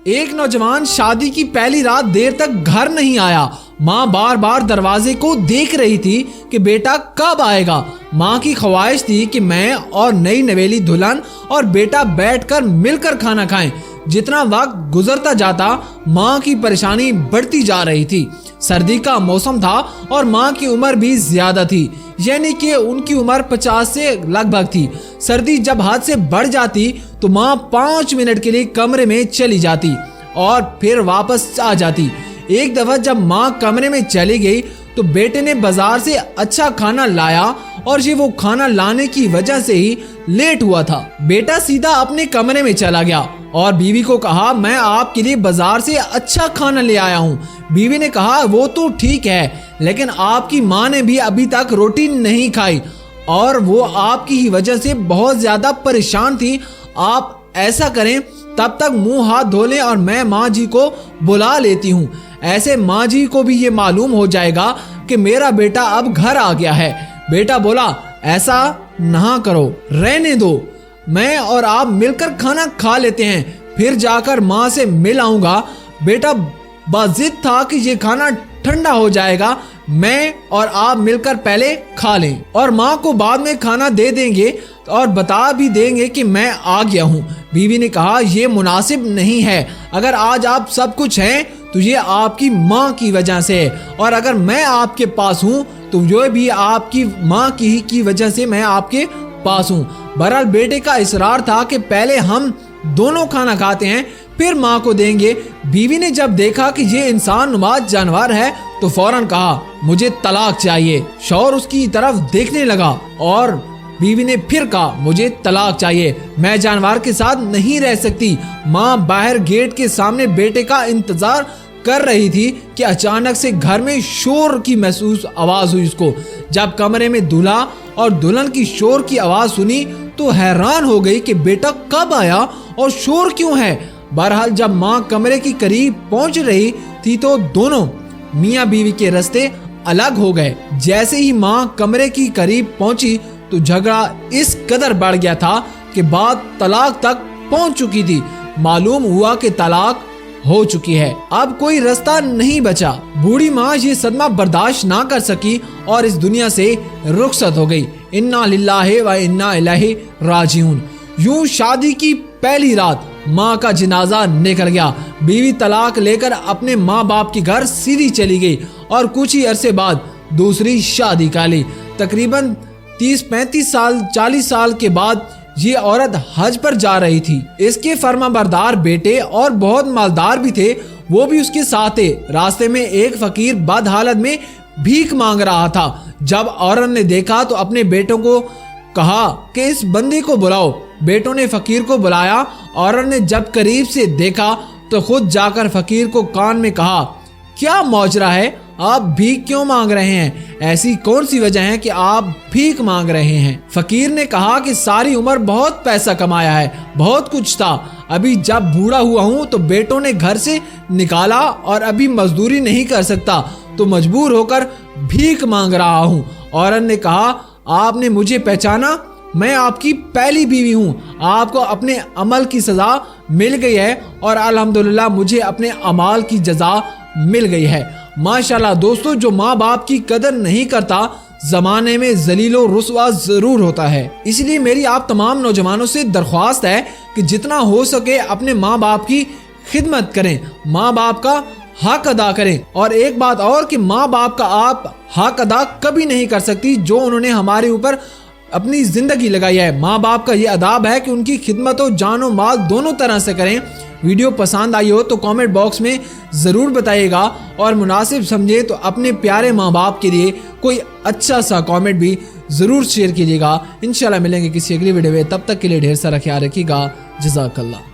ایک نوجوان شادی کی پہلی رات دیر تک گھر نہیں آیا۔ ماں بار بار دروازے کو دیکھ رہی تھی کہ بیٹا کب آئے گا۔ ماں کی خواہش تھی کہ میں اور نئی نویلی دلہن اور بیٹا بیٹھ کر مل کر کھانا کھائیں۔ جتنا وقت گزرتا جاتا ماں کی پریشانی بڑھتی جا رہی تھی۔ سردی کا موسم تھا اور ماں کی عمر بھی زیادہ تھی، یعنی کہ ان کی عمر 50 سے لگ بھگ تھی۔ سردی جب حد سے بڑھ جاتی تو ماں 5 منٹ کے لیے کمرے میں چلی جاتی اور پھر واپس آ جاتی۔ ایک دفعہ جب ماں کمرے میں چلی گئی تو بیٹے نے بازار سے اچھا کھانا لایا اور یہ وہ کھانا لانے کی وجہ سے ہی لیٹ ہوا تھا۔ بیٹا سیدھا اپنے کمرے میں چلا گیا اور بیوی کو کہا، میں آپ کے لیے بازار سے اچھا کھانا لے آیا ہوں۔ بیوی نے کہا، وہ تو ٹھیک ہے، لیکن آپ کی ماں نے بھی ابھی تک روٹی نہیں کھائی اور وہ آپ کی ہی وجہ سے بہت زیادہ پریشان تھی۔ آپ ایسا کریں، تب تک منہ ہاتھ دھو لیں اور میں ماں جی کو بلا لیتی ہوں۔ ایسے ماں جی کو بھی یہ معلوم ہو جائے گا کہ میرا بیٹا اب گھر آ گیا ہے۔ بیٹا بولا، ایسا نہ کرو، رہنے دو، میں اور آپ مل کر کھانا کھا لیتے ہیں، پھر جا کر ماں سے مل آؤں گا۔ بیٹا باضد تھا کہ یہ کھانا ٹھنڈا ہو جائے گا، میں اور آپ مل کر پہلے کھا لیں اور ماں کو بعد میں کھانا دے دیں گے اور بتا بھی دیں گے کہ میں آ گیا ہوں۔ بیوی نے کہا، یہ مناسب نہیں ہے، اگر آج آپ سب کچھ ہیں تو یہ آپ کی ماں کی وجہ سے ہے، اور اگر میں آپ کے پاس ہوں تو یہ بھی آپ کی ماں کی وجہ سے میں آپ کے پاس ہوں۔ بہرحال بیٹے کا اصرار تھا کہ پہلے ہم دونوں کھانا کھاتے ہیں پھر ماں کو دیں گے۔ بیوی نے جب دیکھا کہ یہ انسان نما جانور ہے تو فوراً کہا، مجھے طلاق چاہیے۔ شوہر اس کی طرف دیکھنے لگا اور بیوی نے پھر کہا، مجھے طلاق چاہیے، میں جانور کے ساتھ نہیں رہ سکتی۔ ماں باہر گیٹ کے سامنے بیٹے کا انتظار کر رہی تھی کہ اچانک سے گھر میں شور کی محسوس آواز ہوئی۔ اس کو جب کمرے میں دولہا اور دلہن کی شور کی آواز سنی تو حیران ہو گئی کہ بیٹا کب آیا اور شور کیوں ہے۔ بہرحال جب ماں کمرے کی قریب پہنچ رہی تھی تو دونوں میاں بیوی کے راستے الگ ہو گئے۔ جیسے ہی ماں کمرے کی قریب پہنچی تو جھگڑا اس قدر بڑھ گیا تھا کہ بات طلاق تک پہنچ چکی تھی۔ معلوم ہوا کہ طلاق ہو چکی ہے، اب کوئی راستہ نہیں بچا۔ بوڑھی ماں یہ صدمہ برداشت نہ کر سکی اور اس دنیا سے رخصت ہو گئی۔ انا للہ و انا الیہ راجعون۔ یوں شادی کی پہلی رات ماں کا جنازہ نکل گیا۔ بیوی طلاق لے کر اپنے ماں باپ کے گھر سیدھی چلی گئی اور کچھ ہی عرصے بعد دوسری شادی کر لی۔ تقریباً 30-35 سال 40 سال کے بعد یہ عورت حج پر جا رہی تھی۔ اس کے فرما بردار بیٹے اور بہت مالدار بھی تھے، وہ بھی اس کے ساتھ تھے۔ راستے میں ایک فقیر بد حالت میں بھیک مانگ رہا تھا۔ جب عورت نے دیکھا تو اپنے بیٹوں کو کہا کہ اس بندے کو بلاؤ۔ بیٹوں نے فقیر کو بلایا۔ عورت نے جب قریب سے دیکھا تو خود جا کر فقیر کو کان میں کہا، کیا ماجرا ہے، آپ بھیک کیوں مانگ رہے ہیں؟ ایسی کون سی وجہ ہے کہ آپ بھیک مانگ رہے ہیں؟ فقیر نے کہا کہ ساری عمر بہت پیسہ کمایا ہے، بہت کچھ تھا، ابھی جب بوڑھا ہوا ہوں تو بیٹوں نے گھر سے نکالا اور ابھی مزدوری نہیں کر سکتا تو مجبور ہو کر بھیک مانگ رہا ہوں۔ عورت نے کہا، آپ نے مجھے پہچانا؟ میں آپ کی پہلی بیوی ہوں، آپ کو اپنے عمل کی سزا مل گئی ہے اور الحمدللہ مجھے اپنے اعمال کی جزا مل گئی ہے۔ ماشاءاللہ دوستو، جو ماں باپ کی قدر نہیں کرتا زمانے میں ذلیل و رسوا ضرور ہوتا ہے۔ اس لیے میری آپ تمام نوجوانوں سے درخواست ہے کہ جتنا ہو سکے اپنے ماں باپ کی خدمت کریں، ماں باپ کا حق ادا کریں۔ اور ایک بات اور کہ ماں باپ کا آپ حق ادا کبھی نہیں کر سکتی جو انہوں نے ہمارے اوپر اپنی زندگی لگائی ہے۔ ماں باپ کا یہ اداب ہے کہ ان کی خدمت و جان و مال دونوں طرح سے کریں۔ ویڈیو پسند آئی ہو تو کامنٹ باکس میں ضرور بتائیے گا اور مناسب سمجھے تو اپنے پیارے ماں باپ کے لیے کوئی اچھا سا کامنٹ بھی ضرور شیئر کیجیے گا۔ انشاءاللہ ملیں گے کسی اگلی ویڈیو میں، تب تک کے لیے ڈھیر سارا خیال رکھیے گا۔ جزاک اللہ۔